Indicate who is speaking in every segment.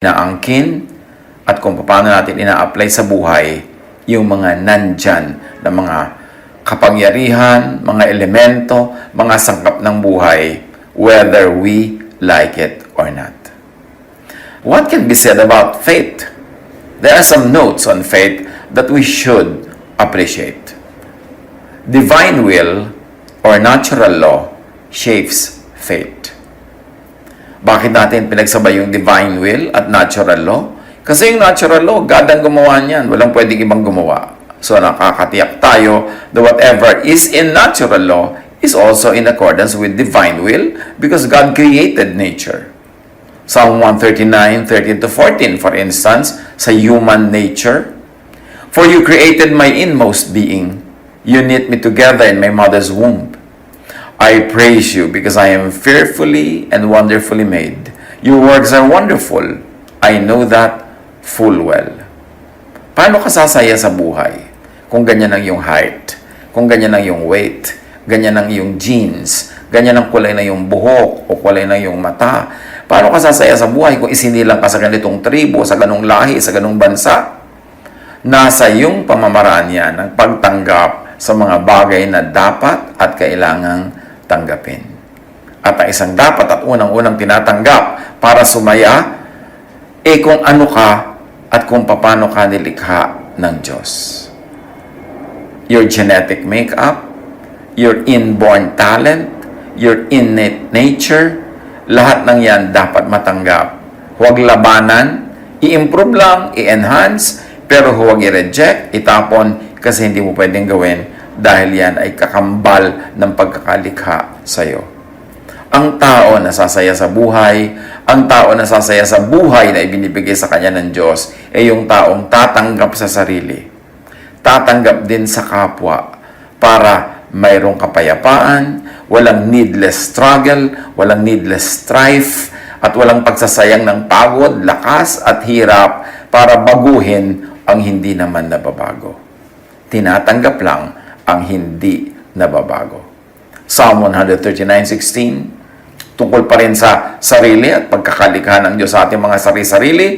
Speaker 1: inaangkin at kung paano natin ina-apply sa buhay yung mga nandyan na mga kapangyarihan, mga elemento, mga sangkap ng buhay, whether we like it or not. What can be said about faith? There are some notes on faith that we should appreciate. Divine will or natural law shapes faith. Bakit natin pinagsabay yung divine will at natural law? Kasi yung natural law, God ang gumawa niyan. Walang pwedeng ibang gumawa. So nakakatiyak tayo that whatever is in natural law is also in accordance with divine will because God created nature. Psalm 139, 13-14, for instance, sa human nature. For you created my inmost being. You knit me together in my mother's womb. I praise you because I am fearfully and wonderfully made. Your works are wonderful. I know that full well. Paano ka sasaya sa buhay kung ganyan ang iyong height, kung ganyan ang iyong weight, ganyan ang iyong genes, ganyan ang kulay na iyong buhok o kulay na iyong mata? Paano ka sasaya sa buhay kung isinilang ka sa ganitong tribo, sa ganong lahi, sa ganong bansa? Nasa iyong pamamaraan yan ang pagtanggap sa mga bagay na dapat at kailangang tanggapin. At ang isang dapat at unang-unang tinatanggap para sumaya, kung ano ka at kung paano ka nilikha ng Diyos. Your genetic makeup, your inborn talent, your innate nature, lahat ng yan dapat matanggap. Huwag labanan, i-improve lang, i-enhance, pero huwag i-reject, itapon, kasi hindi mo pwedeng gawin dahil yan ay kakambal ng pagkakalikha sa iyo. Ang tao na sasaya sa buhay, ang tao na sasaya sa buhay na ibinibigay sa kanya ng Diyos, ay yung taong tatanggap sa sarili. Tatanggap din sa kapwa para mayroong kapayapaan, walang needless struggle, walang needless strife, at walang pagsasayang ng pagod, lakas at hirap para baguhin ang hindi naman nababago. Tinatanggap lang ang hindi nababago. Psalm 139:16, tungkol pa rin sa sarili at pagkakalikha ng Diyos sa ating mga sarili-sarili.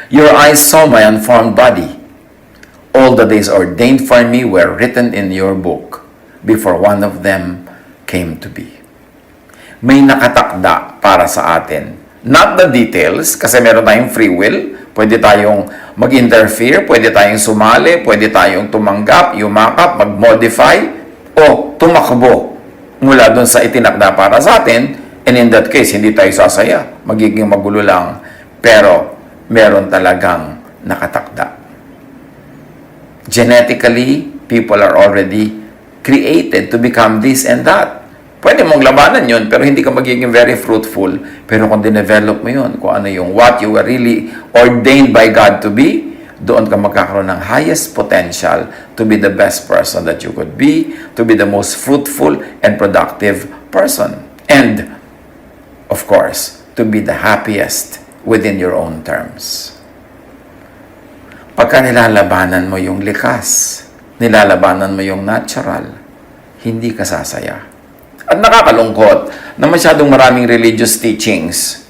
Speaker 1: Your eyes saw my unformed body. All the days ordained for me were written in your book before one of them came to be. May nakatakda para sa atin. Not the details, kasi meron tayong free will. Pwede tayong mag-interfere, pwede tayong sumali, pwede tayong tumanggap, yumakap, mag-modify, o tumakbo mula dun sa itinakda para sa atin. And in that case, hindi tayo sasaya. Magiging magulo lang. Pero, meron talagang nakatakda. Genetically, people are already created to become this and that. Pwede mong labanan yun, pero hindi ka magiging very fruitful. Pero kung dinevelop mo yun, kung ano yung what you were really ordained by God to be, doon ka magkakaroon ng highest potential to be the best person that you could be, to be the most fruitful and productive person. And, of course, to be the happiest within your own terms. Pagka nilalabanan mo yung likas, nilalabanan mo yung natural, hindi ka sasaya. At nakakalungkot na masyadong maraming religious teachings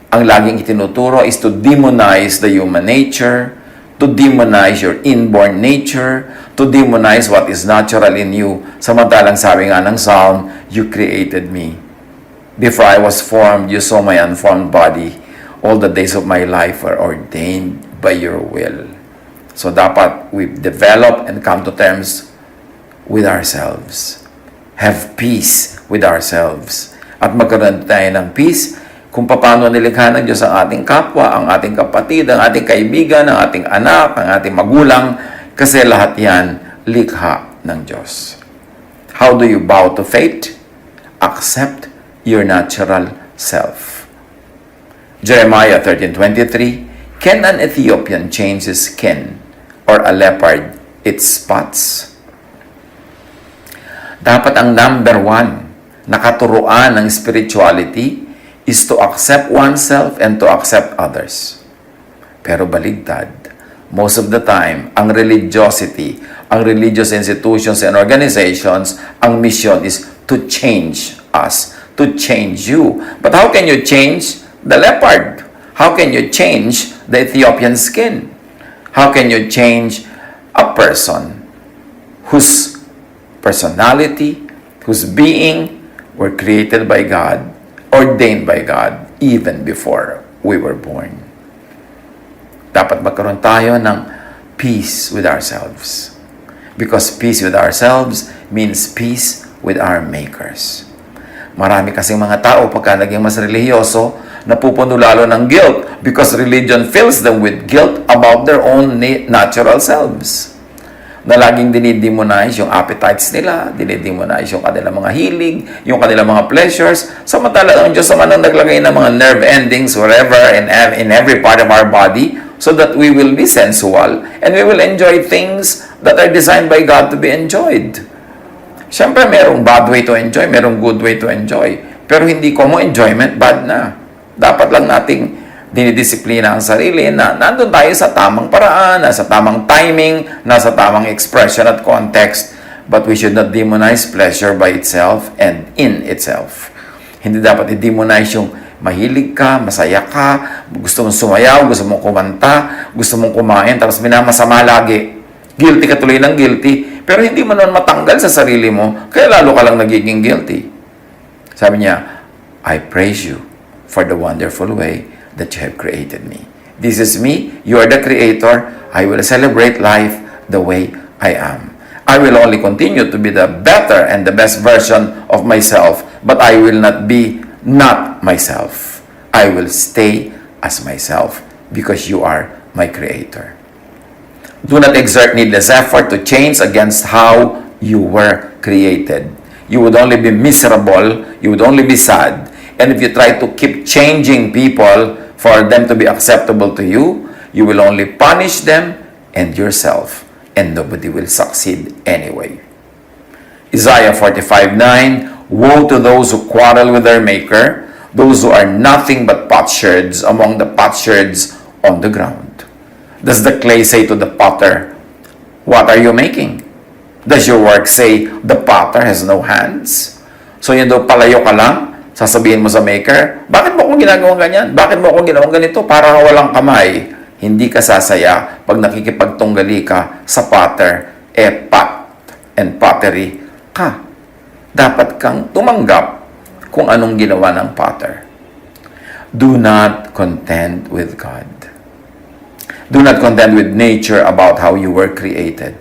Speaker 1: ang laging itinuturo is to demonize the human nature, to demonize your inborn nature, to demonize what is natural in you. Samantalang sabi nga ng Psalm, you created me. Before I was formed, you saw my unformed body. All the days of my life were ordained by your will. So dapat we develop and come to terms with ourselves. Have peace with ourselves. At magkaroon tayo ng peace kung paano nilikha ng Diyos ang ating kapwa, ang ating kapatid, ang ating kaibigan, ang ating anak, ang ating magulang, kasi lahat yan likha ng Diyos. How do you bow to faith? Accept your natural self. Jeremiah 13:23, can an Ethiopian change his skin or a leopard its spots? Dapat ang number one na katuruan ng spirituality is to accept oneself and to accept others. Pero baligtad, most of the time, ang religiosity, ang religious institutions and organizations, ang mission is to change us, to change you. But how can you change the leopard? How can you change the Ethiopian skin? How can you change a person whose personality, whose being were created by God, ordained by God, even before we were born? Dapat magkaroon tayo ng peace with ourselves. Because peace with ourselves means peace with our makers. Marami kasing mga tao pagka naging mas religyoso, napupuno lalo ng guilt because religion fills them with guilt about their own natural selves. Na laging dinidemonize yung appetites nila, dinidemonize yung kanilang mga hilig, yung kanilang mga pleasures. Samantala ang Diyos naman ang naglagay ng mga nerve endings wherever in every part of our body so that we will be sensual and we will enjoy things that are designed by God to be enjoyed. Siyempre, merong bad way to enjoy, merong good way to enjoy. Pero hindi ko mo enjoyment, bad na. Dapat lang nating dinidisiplina ang sarili na nandun tayo sa tamang paraan, nasa tamang timing, nasa tamang expression at context. But we should not demonize pleasure by itself and in itself. Hindi dapat i-demonize yung mahilig ka, masaya ka, gusto mong sumayaw, gusto mong kumanta, gusto mong kumain, tapos minamasama lagi. Guilty ka tuloy ng guilty, pero hindi mo naman matanggal sa sarili mo, kaya lalo ka lang nagiging guilty. Sabi niya, I praise you for the wonderful way that you have created me. This is me, you are the creator, I will celebrate life the way I am. I will only continue to be the better and the best version of myself, but I will not be not myself. I will stay as myself because you are my creator. Do not exert needless effort to change against how you were created. You would only be miserable, you would only be sad. And if you try to keep changing people for them to be acceptable to you, you will only punish them and yourself, and nobody will succeed anyway. Isaiah 45:9, woe to those who quarrel with their maker, those who are nothing but potsherds among the potsherds on the ground. Does the clay say to the potter, what are you making? Does your work say, the potter has no hands? So yun daw, palayo ka lang, sasabihin mo sa maker, bakit mo akong ginagawang ganyan? Bakit mo akong ginawang ganito? Para walang kamay. Hindi ka sasaya pag nakikipagtunggali ka sa potter, pot and pottery ka. Dapat kang tumanggap kung anong ginawa ng potter. Do not contend with God. Do not contend with nature about how you were created.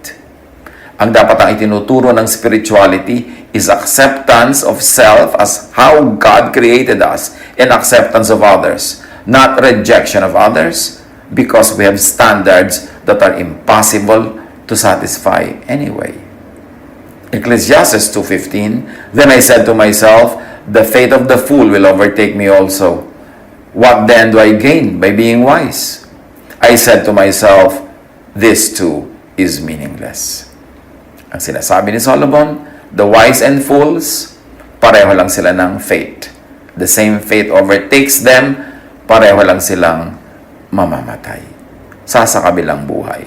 Speaker 1: Ang dapat ang itinuturo ng spirituality is acceptance of self as how God created us and acceptance of others, not rejection of others because we have standards that are impossible to satisfy anyway. Ecclesiastes 2:15, then I said to myself, the fate of the fool will overtake me also. What then do I gain by being wise? I said to myself, this too is meaningless. Ang sinasabi ni Solomon, the wise and fools, pareho lang sila ng fate. The same fate overtakes them, pareho lang silang mamamatay. Sa kabilang buhay.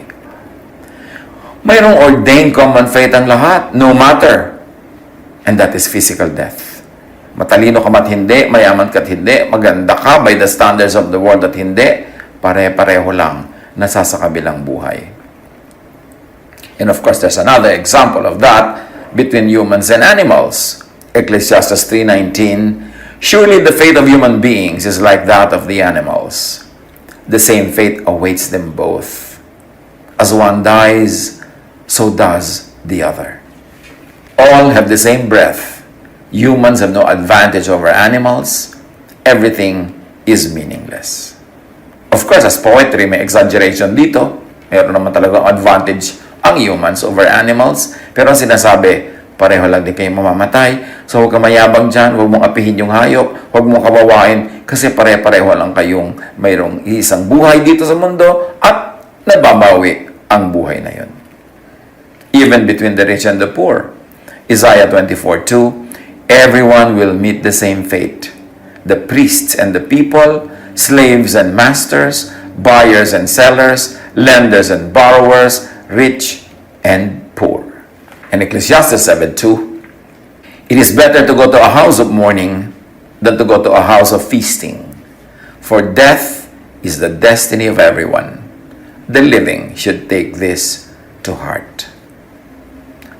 Speaker 1: Mayroong ordained common fate ang lahat, no matter. And that is physical death. Matalino ka mat hindi, mayaman ka't hindi, maganda ka by the standards of the world at hindi, pare-pareho lang nasasakabilang buhay. And of course, there's another example of that between humans and animals. Ecclesiastes 3:19, surely the fate of human beings is like that of the animals. The same fate awaits them both. As one dies, so does the other. All have the same breath. Humans have no advantage over animals. Everything is meaningless. Of course, as poetry, may exaggeration dito. Mayroon naman talagang advantage ang humans over animals. Pero ang sinasabi, pareho lang din kayo mamamatay. So huwag ka mayabang dyan, huwag mong apihin yung hayop, huwag mong kawawain, kasi pare-pareho lang kayong mayroong isang buhay dito sa mundo at nababawi ang buhay na yun. Even between the rich and the poor. Isaiah 24:2, everyone will meet the same fate. The priests and the people, slaves and masters, buyers and sellers, lenders and borrowers, rich and poor. And Ecclesiastes 7:2, it is better to go to a house of mourning than to go to a house of feasting. For death is the destiny of everyone. The living should take this to heart.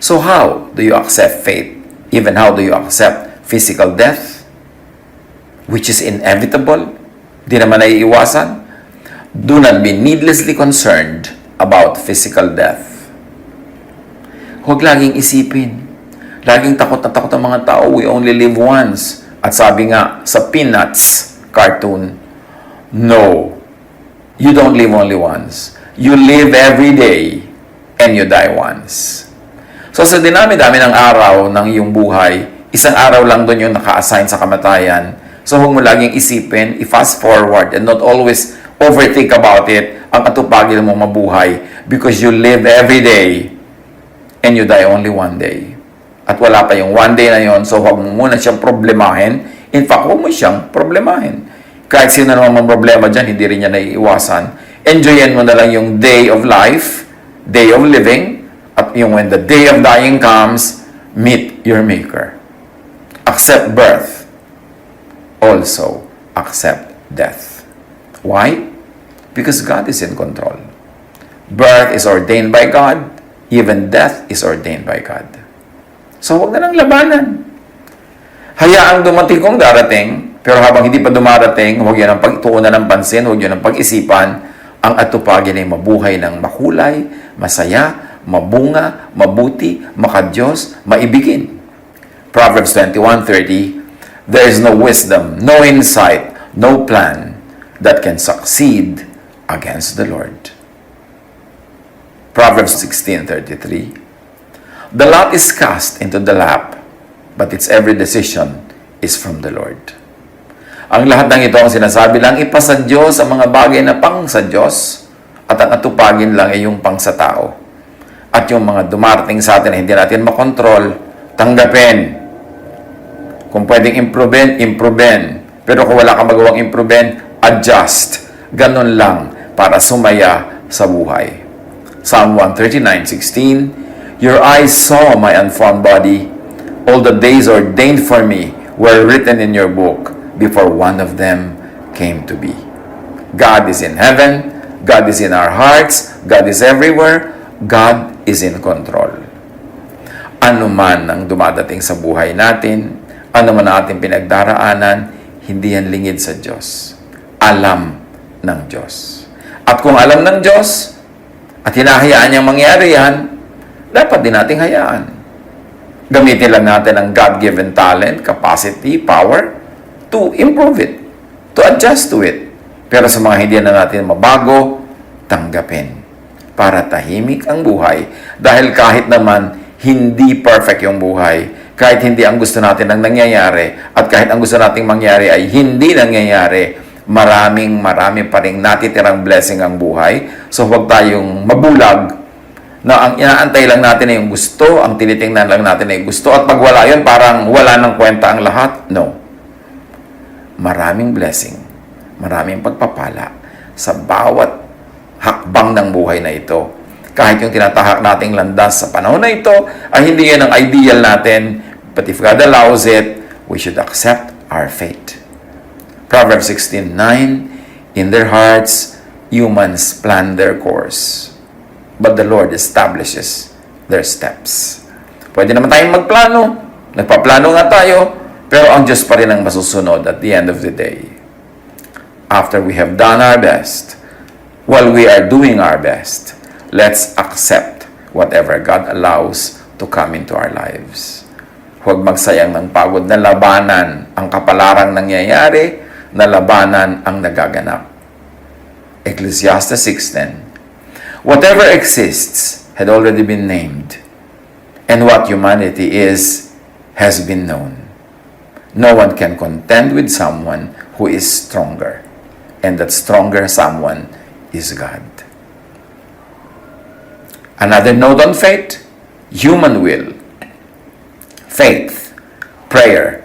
Speaker 1: So how do you accept fate? Even how do you accept physical death? Which is inevitable. Di naman naiiwasan. Do not be needlessly concerned about physical death. Huwag laging isipin. Laging takot na takot ang mga tao. We only live once. At sabi nga sa Peanuts cartoon, no, you don't live only once. You live every day and you die once. So sa dinami-dami ng araw ng iyong buhay, isang araw lang doon yung naka-assign sa kamatayan. So huwag mo laging isipin, i-fast forward and not always overthink about it, ang atupagin mo mabuhay because you live every day and you die only one day. At wala pa yung one day na yon, so huwag mo muna siyang problemahin. In fact, huwag mo siyang problemahin. Kahit sino naman mang problema dyan, hindi rin niya naiiwasan. Enjoyin mo na lang yung day of life, day of living, at yung when the day of dying comes, meet your Maker. Accept birth. Also, accept death. Why? Because God is in control. Birth is ordained by God. Even death is ordained by God. So, huwag na lang labanan. Hayaang dumating kung darating, pero habang hindi pa dumarating, huwag yan ang pagtuunan ng pansin, huwag yan ang pag-isipan, ang atupagin ay mabuhay ng makulay, masaya, mabunga, mabuti, makadiyos, maibigin. Proverbs 21:30, there is no wisdom, no insight, no plan that can succeed against the Lord. Proverbs 16:33, the lot is cast into the lap, but its every decision is from the Lord. Ang lahat ng ito ang sinasabi lang, ipasa Diyos ang mga bagay na pang sa Diyos, at ang atupagin lang ay yung pang sa tao. At yung mga dumarating sa atin na hindi natin makontrol, tanggapin. Kung pwedeng improvein. Pero kung wala kang magawang improvein, adjust. Ganon lang para sumaya sa buhay. Psalm 139:16, your eyes saw my unformed body. All the days ordained for me were written in your book before one of them came to be. God is in heaven. God is in our hearts. God is everywhere. God is in control. Ano man ang dumadating sa buhay natin, ano man ang ating pinagdaraanan, hindi yan lingid sa Diyos. Alam ng Diyos. At kung alam ng Diyos, at hinahayaan niyang mangyari yan, dapat din nating hayaan. Gamitin lang natin ang God-given talent, capacity, power to improve it, to adjust to it. Pero sa mga hindi na natin mabago, tanggapin para tahimik ang buhay. Dahil kahit naman hindi perfect yung buhay, kahit hindi ang gusto natin ang nangyayari, at kahit ang gusto nating mangyari ay hindi nangyayari, marami pa rin natitirang blessing ang buhay. So huwag tayong mabulag na ang inaantay lang natin ay yung gusto, ang tinitingnan lang natin ay gusto, at pag wala yun, parang wala ng kwenta ang lahat. No. Maraming blessing, maraming pagpapala sa bawat hakbang ng buhay na ito. Kahit yung tinatahak nating landas sa panahon na ito, ay hindi yan ang ideal natin, but if God allows it, we should accept our fate. Proverbs 16:9, in their hearts, humans plan their course, but the Lord establishes their steps. Pwede naman tayong magplano. Nagpaplano nga tayo, pero ang Diyos pa rin ang masusunod at the end of the day. After we have done our best, while we are doing our best, let's accept whatever God allows to come into our lives. Huwag magsayang ng pagod na labanan ang kapalarang nangyayari, na labanan ang nagaganap. Ecclesiastes 6:10, whatever exists had already been named, and what humanity is has been known. No one can contend with someone who is stronger, and that stronger someone is God. Another note on faith, human will, faith, prayer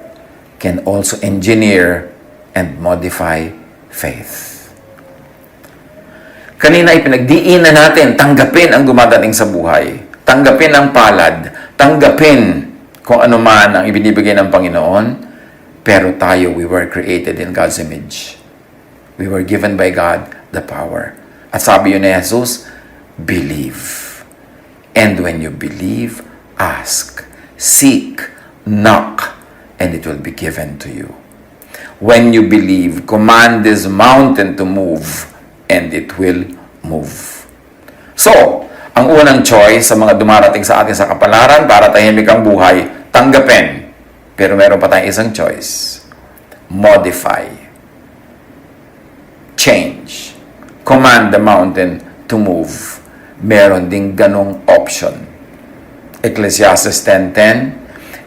Speaker 1: can also engineer and modify faith. Kanina ipinagdiinan natin, tanggapin ang dumadating sa buhay. Tanggapin ang palad. Tanggapin kung ano man ang ibinibigay ng Panginoon. Pero tayo, we were created in God's image. We were given by God the power. At sabi yun ni Jesus, believe. And when you believe, ask, seek, knock, and it will be given to you. When you believe, command this mountain to move, and it will move. So, ang unang choice sa mga dumarating sa atin sa kapalaran para tahimik ang buhay, tanggapin. Pero meron pa tayong isang choice. Modify. Change. Command the mountain to move. Meron ding ganong option. Ecclesiastes 10:10.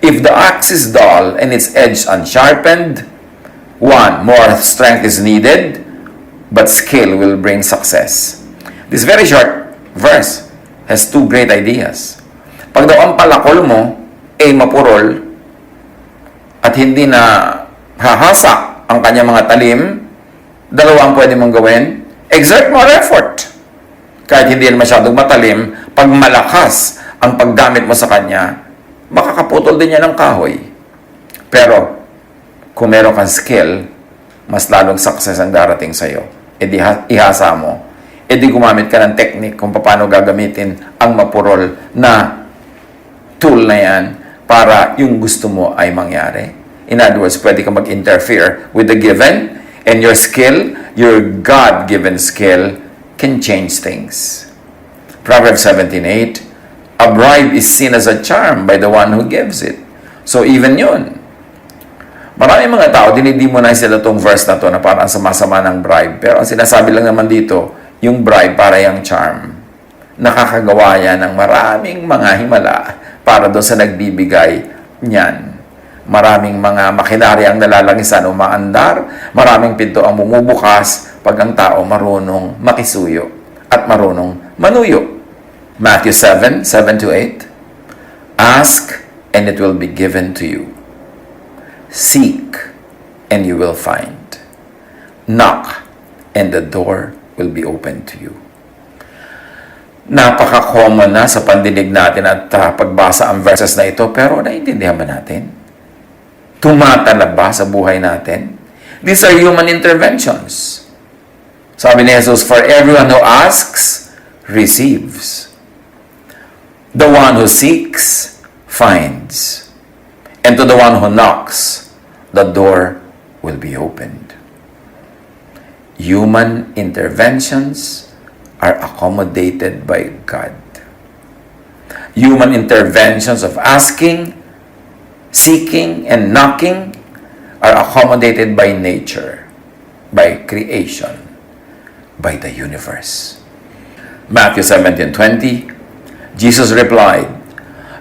Speaker 1: If the axe is dull and its edge unsharpened, more strength is needed, but skill will bring success. This very short verse has two great ideas. Pag daw ang palakol mo ay mapurol at hindi na hahasak ang kanyang mga talim, dalawa ang pwede mong gawin. Exert more effort. Kahit hindi na masyadong matalim, pag malakas ang paggamit mo sa kanya, makakaputol din niya ng kahoy. Pero, kung meron kang skill, mas lalong success ang darating sa'yo. E di ihasa mo. E di gumamit ka ng technique kung paano gagamitin ang mapurol na tool na yan para yung gusto mo ay mangyari. In other words, pwede ka mag-interfere with the given, and your skill, your God-given skill, can change things. Proverbs 17:8, a bribe is seen as a charm by the one who gives it. So even yun. Maraming mga tao, dinidemonize sila itong verse na to na parang sama-sama ng bribe. Pero ang sinasabi lang naman dito, yung bribe para yung charm. Nakakagawa yan ng maraming mga himala para doon sa nagbibigay niyan. Maraming mga makinarya ang nalalangisan o maandar, maraming pinto ang bumubukas pag ang tao marunong makisuyo at marunong manuyo. Matthew 7:7-8, ask and it will be given to you. Seek and you will find. Knock and the door will be open to you. Napaka-common na sa pandinig natin at pagbasa ang verses na ito, pero naiintindihan ba natin? Tumatalab ba sa buhay natin? These are human interventions. Sabi ni Jesus, for everyone who asks, receives. The one who seeks, finds. And to the one who knocks, the door will be opened. Human interventions are accommodated by God. Human interventions of asking, seeking, and knocking are accommodated by nature, by creation, by the universe. Matthew 17:20, Jesus replied,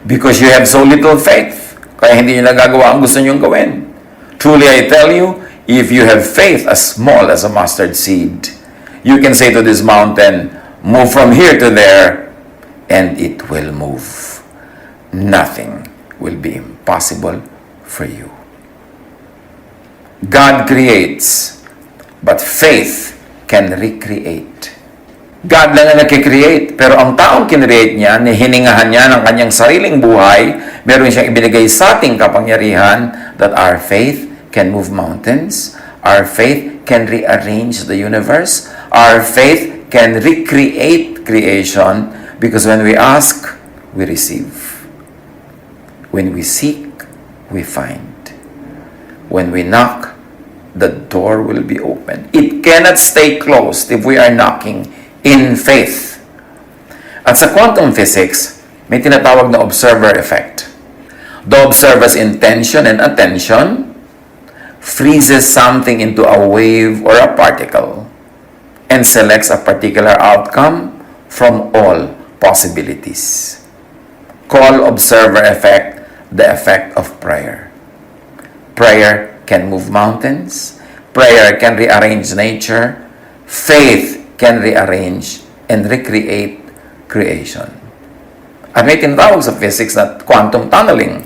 Speaker 1: because you have so little faith, kaya hindi nyo nagagawa ang gusto nyong gawin. Truly I tell you, if you have faith as small as a mustard seed, you can say to this mountain, move from here to there, and it will move. Nothing will be impossible for you. God creates, but faith can recreate. God lang ang nag-create, pero ang taong kinreate niya, hiningahan niya ng kanyang sariling buhay, meron siyang ibinigay sa ating kapangyarihan that our faith can move mountains, our faith can rearrange the universe, our faith can recreate creation, because when we ask, we receive. When we seek, we find. When we knock, the door will be open. It cannot stay closed if we are knocking in faith. At sa quantum physics, may tinatawag na observer effect. The observer's intention and attention freezes something into a wave or a particle and selects a particular outcome from all possibilities. Call observer effect the effect of prayer. Prayer can move mountains. Prayer can rearrange nature. Faith can rearrange and recreate creation. At may tinatawag sa physics na quantum tunneling,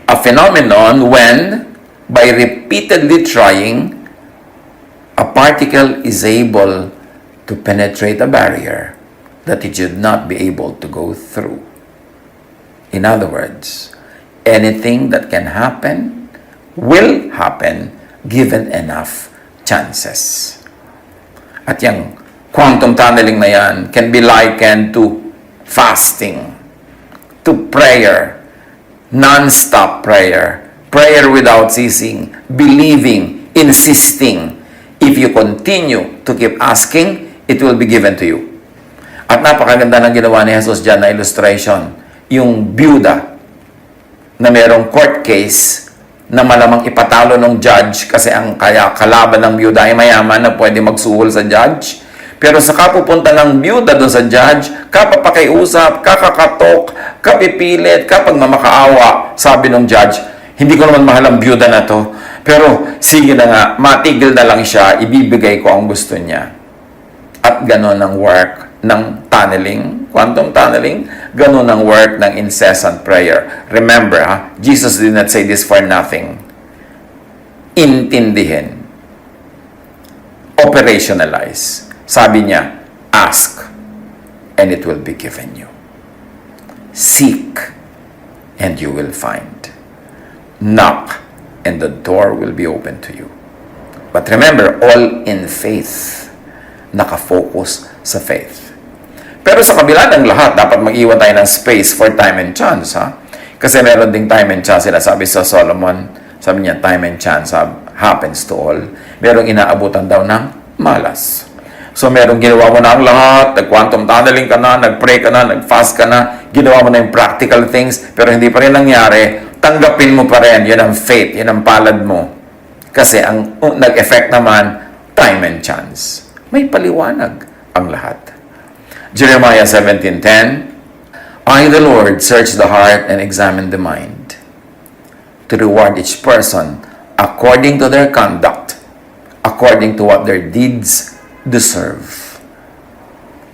Speaker 1: a phenomenon when, by repeatedly trying, a particle is able to penetrate a barrier that it should not be able to go through. In other words, anything that can happen will happen given enough chances. At yung quantum tunneling na yan can be likened to fasting, to prayer, non-stop prayer, prayer without ceasing, believing, insisting. If you continue to keep asking, it will be given to you. At napakaganda ng ginawa ni Jesus dyan na illustration. Yung byuda na merong court case na malamang ipatalo ng judge kasi ang kaya kalaban ng byuda ay mayaman na pwede magsuhol sa judge. Pero sa kapupunta ng byuda doon sa judge, kapapakiusap, kakakatok, kapipilit, kapag mamakaawa, sabi ng judge, hindi ko naman mahal ang byuda na to. Pero sige na nga, matigil na lang siya, ibibigay ko ang gusto niya. At gano'n ang work ng tunneling, quantum tunneling, gano'n ang work ng incessant prayer. Remember, Jesus did not say this for nothing. Intindihin. Operationalize. Sabi niya, ask, and it will be given you. Seek, and you will find. Knock, and the door will be open to you. But remember, all in faith. Nakafocus sa faith. Pero sa kabila ng lahat, dapat mag-iwan tayo ng space for time and chance. Kasi meron ding time and chance. Sabi sa Solomon, sabi niya, time and chance happens to all. Merong inaabutan daw ng malas. So merong ginawa mo na ang lahat, nag-quantum tunneling ka na, nag-pray ka na, nag-fast ka na, ginawa mo na yung practical things, pero hindi pa rin nangyari, tanggapin mo pa rin. Yun ang faith, yun ang palad mo. Kasi ang nag-effect naman, time and chance. May paliwanag ang lahat. Jeremiah 17:10, I, the Lord, search the heart and examine the mind, to reward each person according to their conduct, according to what their deeds deserve.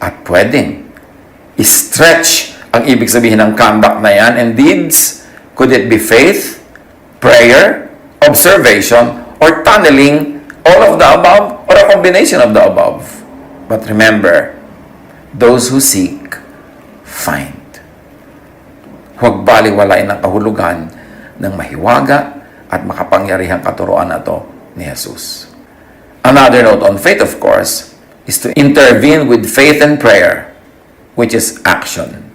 Speaker 1: At pwedeng i-stretch ang ibig sabihin ng conduct na yan and deeds. Could it be faith, prayer, observation, or tunneling, all of the above, or a combination of the above? But remember, those who seek, find. Huwag baliwalain ang kahulugan ng mahiwaga at makapangyarihang katuruan na to ni Jesus. Another note on faith, of course, is to intervene with faith and prayer, which is action.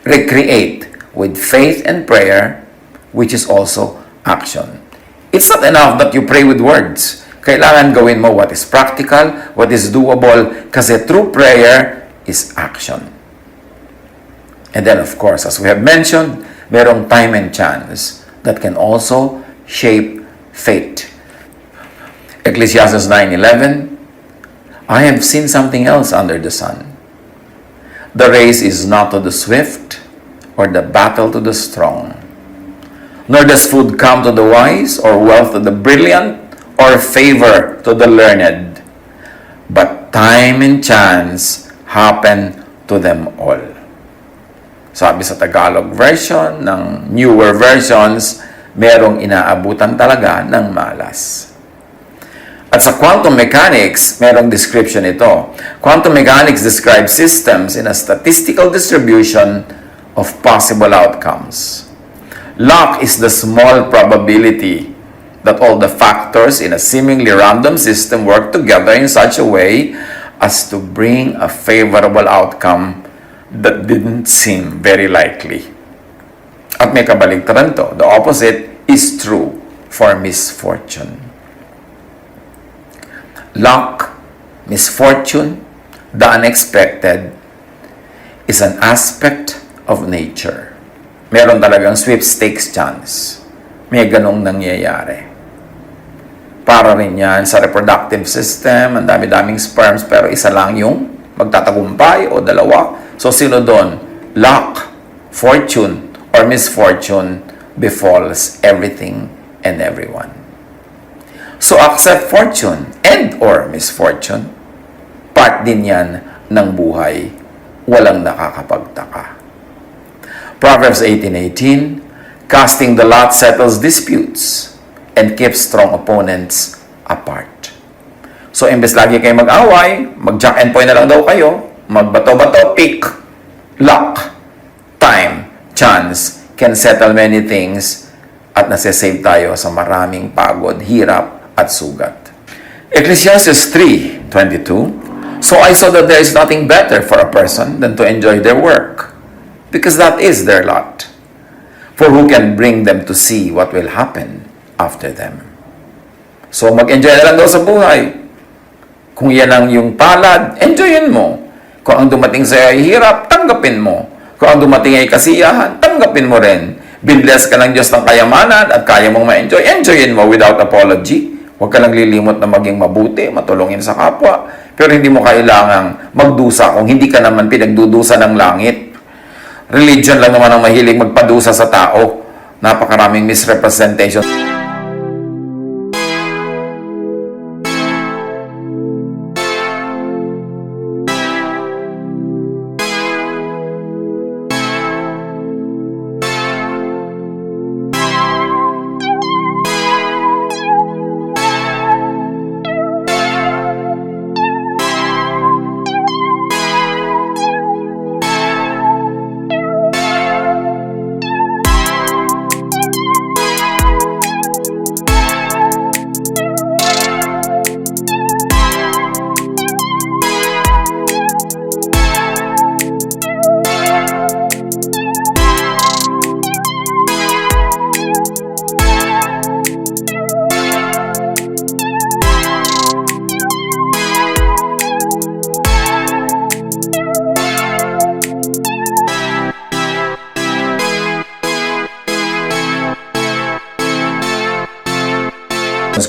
Speaker 1: Recreate with faith and prayer, which is also action. It's not enough that you pray with words. Kailangan gawin mo what is practical, what is doable, kasi true prayer is action. And then, of course, as we have mentioned, merong time and chance that can also shape fate. Ecclesiastes 9:11, I have seen something else under the sun. The race is not to the swift, or the battle to the strong. Nor does food come to the wise, or wealth to the brilliant, or favor to the learned. But time and chance happen to them all. Sabi sa Tagalog version, ng newer versions, merong inaabutan talaga ng malas. At sa quantum mechanics, merong description ito. Quantum mechanics describes systems in a statistical distribution of possible outcomes. Luck is the small probability that all the factors in a seemingly random system work together in such a way as to bring a favorable outcome that didn't seem very likely. At may kabaligtaran to. The opposite is true for misfortune. Luck, misfortune, the unexpected is an aspect of nature. Meron talagang sweepstakes chance. May ganong nangyayari. Para rin yan sa reproductive system, ang dami-daming sperms, pero isa lang yung magtatagumpay o dalawa. So, sino doon? Luck, fortune, or misfortune befalls everything and everyone. So, accept fortune and or misfortune. Part din yan ng buhay. Walang nakakapagtaka. Proverbs 18:18, casting the lot settles disputes and keeps strong opponents apart. So, imbes lagi kayo mag-away, mag-jack and point na lang daw kayo, magbato-bato, pick, luck, time, chance, can settle many things at nasasave tayo sa maraming pagod, hirap, at sugat. Ecclesiastes 3:12 22. So I saw that there is nothing better for a person than to enjoy their work, because that is their lot. For who can bring them to see what will happen after them? So mag-enjoy na lang daw sa buhay. Kung yan ang yung palad, enjoyin mo. Kung ang dumating sa'yo ay hirap, tanggapin mo. Kung ang dumating ay kasiyahan, tanggapin mo rin. Binbless ka ng Diyos ng kayamanan at kaya mong ma-enjoy, enjoyin mo without apology. Huwag ka lang lilimot na maging mabuti, matulungin sa kapwa. Pero hindi mo kailangang magdusa kung hindi ka naman pinagdudusa ng langit. Religion lang naman ang mahilig magpadusa sa tao. Napakaraming misrepresentation.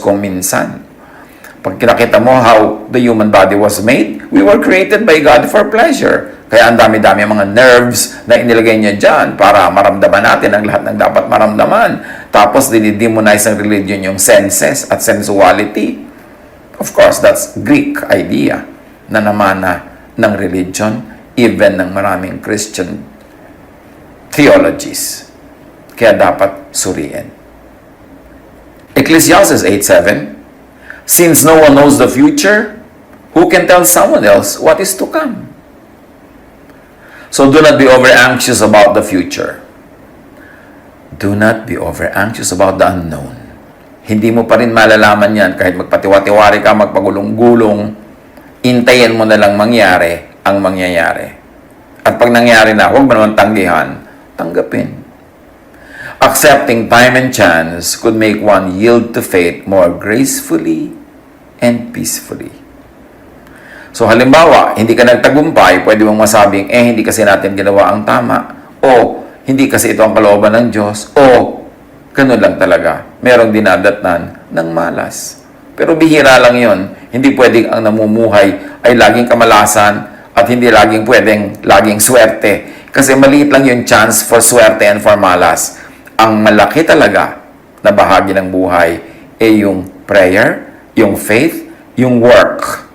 Speaker 1: Kung minsan, pag kinakita mo how the human body was made, we were created by God for pleasure. Kaya ang dami-dami mga nerves na inilagay niya dyan para maramdaman natin ang lahat ng dapat maramdaman. Tapos dinidemonize ng religion yung senses at sensuality. Of course, that's Greek idea na namana ng religion, even ng maraming Christian theologies. Kaya dapat suriin. Ecclesiastes 8:7, since no one knows the future, who can tell someone else what is to come? So do not be over-anxious about the future. Do not be over-anxious about the unknown. Hindi mo pa rin malalaman yan kahit magpatiwa-tiwari ka, magpagulong-gulong, intayin mo na lang mangyari ang mangyayari. At pag nangyari na, huwag mo naman tanggihan, tanggapin. Accepting time and chance could make one yield to fate more gracefully and peacefully. So halimbawa, hindi ka nagtagumpay, pwede mong masabing, hindi kasi natin ginawa ang tama, o hindi kasi ito ang kalooban ng Diyos, o ganun lang talaga, merong dinadatnan ng malas. Pero bihira lang yon. Hindi pwedeng ang namumuhay ay laging kamalasan at hindi laging pwedeng laging swerte. Kasi maliit lang yung chance for swerte and for malas. Ang malaki talaga na bahagi ng buhay ay yung prayer, yung faith, yung work,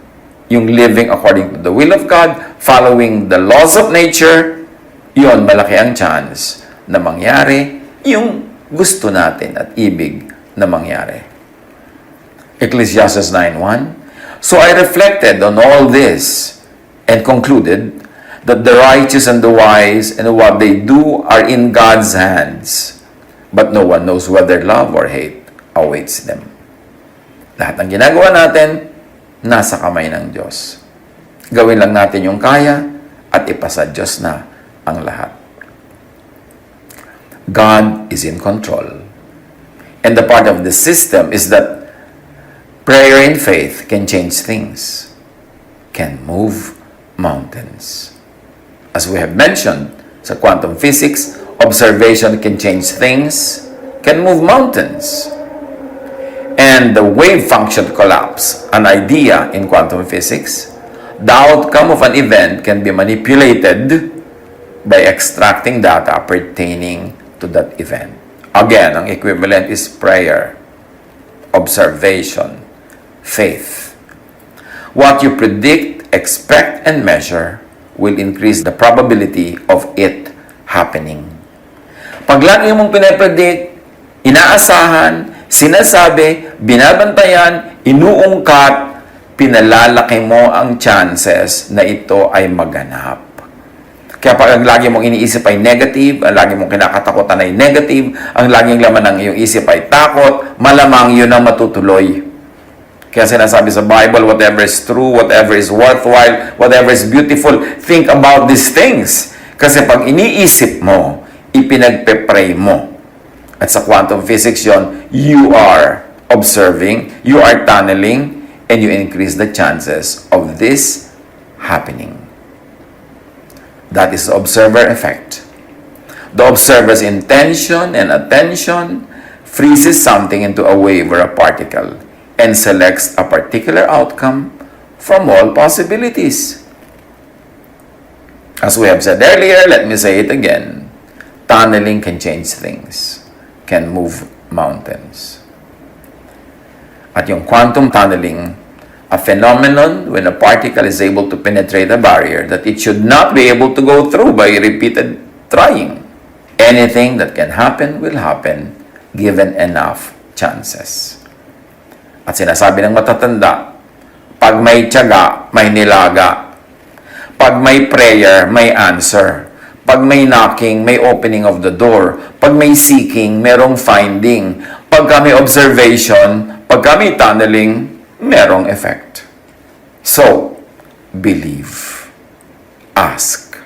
Speaker 1: yung living according to the will of God, following the laws of nature. Yun, malaki ang chance na mangyari yung gusto natin at ibig na mangyari. Ecclesiastes 9:1, so I reflected on all this and concluded that the righteous and the wise and what they do are in God's hands. But no one knows whether love or hate awaits them. Lahat ng ginagawa natin, nasa kamay ng Diyos. Gawin lang natin yung kaya at ipasa Diyos na ang lahat. God is in control. And the part of the system is that prayer and faith can change things, can move mountains. As we have mentioned sa quantum physics, observation can change things, can move mountains. And the wave function collapse, an idea in quantum physics, the outcome of an event can be manipulated by extracting data pertaining to that event. Again, ang equivalent is prayer, observation, faith. What you predict, expect, and measure will increase the probability of it happening. Pag lagi mong pinapredict, inaasahan, sinasabi, binabantayan, inuungkat, pinalalaki mo ang chances na ito ay maganap. Kaya pag ang lagi mong iniisip ay negative, ang lagi mong kinakatakutan ay negative, ang laging laman ng iyong isip ay takot, malamang yun ang matutuloy. Kaya sinasabi sa Bible, whatever is true, whatever is worthwhile, whatever is beautiful, think about these things. Kasi pag iniisip mo, ipinagpe-pray mo. At sa quantum physics yon, you are observing, you are tunneling, and you increase the chances of this happening. That is the observer effect. The observer's intention and attention freezes something into a wave or a particle and selects a particular outcome from all possibilities. As we have said earlier, let me say it again. Tunneling can change things, can move mountains. At yung quantum tunneling, a phenomenon when a particle is able to penetrate a barrier that it should not be able to go through by repeated trying. Anything that can happen will happen given enough chances. At sinasabi ng matatanda, pag may tiyaga, may nilaga. Pag may prayer, may answer. Pag may knocking, may opening of the door. Pag may seeking, merong finding. Pag may observation, pag may tunneling, merong effect. So, believe, ask,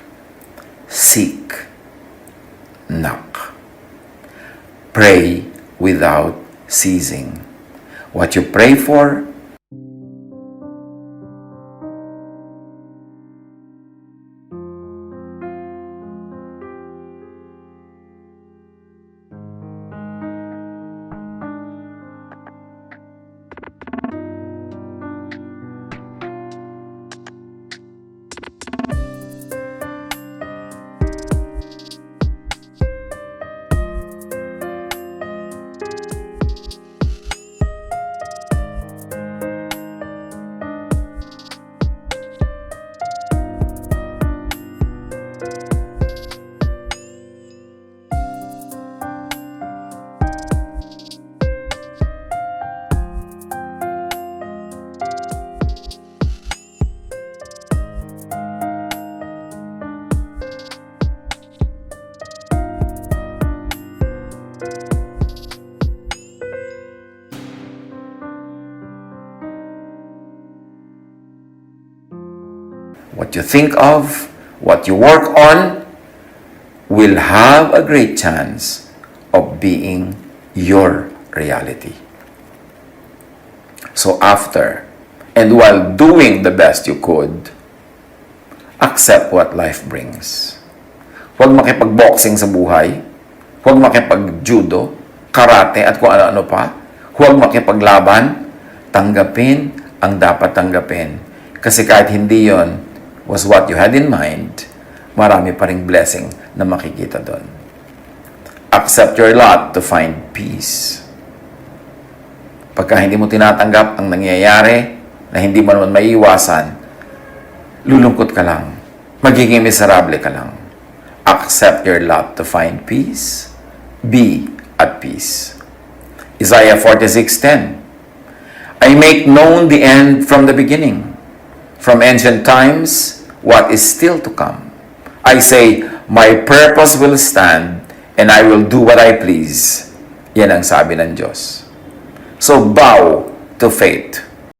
Speaker 1: seek, knock. Pray without ceasing. What you pray for, what you think of, what you work on, will have a great chance of being your reality. So after, and while doing the best you could, accept what life brings. Huwag makipag-boxing sa buhay, huwag makipag-judo, karate at kung ano-ano pa, huwag makipaglaban, tanggapin ang dapat tanggapin. Kasi kahit hindi yon was what you had in mind, marami pa ring blessing na makikita doon. Accept your lot to find peace. Pagka hindi mo tinatanggap ang nangyayari na hindi mo naman maiiwasan, lulungkot ka lang. Magiging miserable ka lang. Accept your lot to find peace. Be at peace. Isaiah 46:10. I make known the end from the beginning. From ancient times, what is still to come. I say, my purpose will stand, and I will do what I please. Yan ang sabi ng Diyos. So bow to faith.